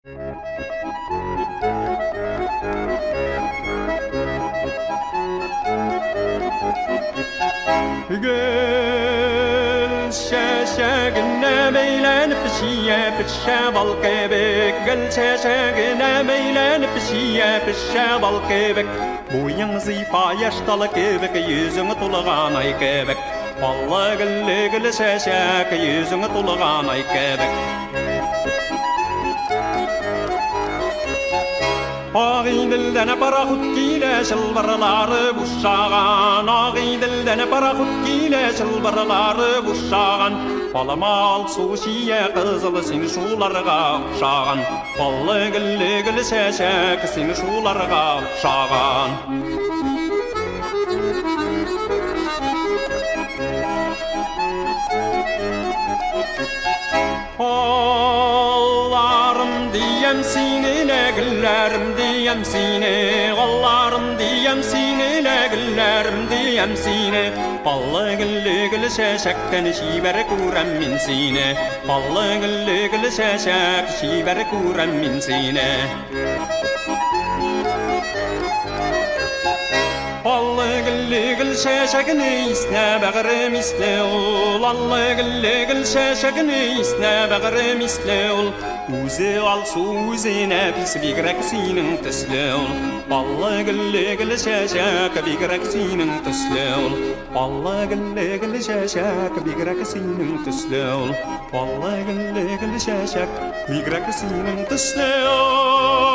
Gül şeşegine meylenip şiye pişe bal kebek. Gül şeşegine meylenip şiye pişe bal kebek. Boyun zifa yaştalı kebek, yüzüngü tulğan ay kebek. Vallahi gül şeşek, yüzüngü tulğan ay kebek. Aği dilden parakut gile şılbarları buşağan. Aği dilden parakut gile şılbarları buşağan. Balamal su şiye kızıl seni şularga şağan. Ballı gülü şeşek seni şularga şağan. Kollarım diyem sinine, güllerim diyem sine. Kollarım diyem sinine, güllerim diyem sine. Ballı gülü şeşekken şiber kurem min sine. Ballı gülü şeşek şiber kurem min sine. Allı gül şeşekini isne bağırım isne ol. Allı gül şeşekini isne bağırım isne ol. Uzi al su uzine pis bigrek sinin tısle ol. Allı gül şeşek bigrek sinin tısle ol. Allı gül şeşek bigrek sinin tısle ol. Allı gül şeşek bigrek sinin tısle ol.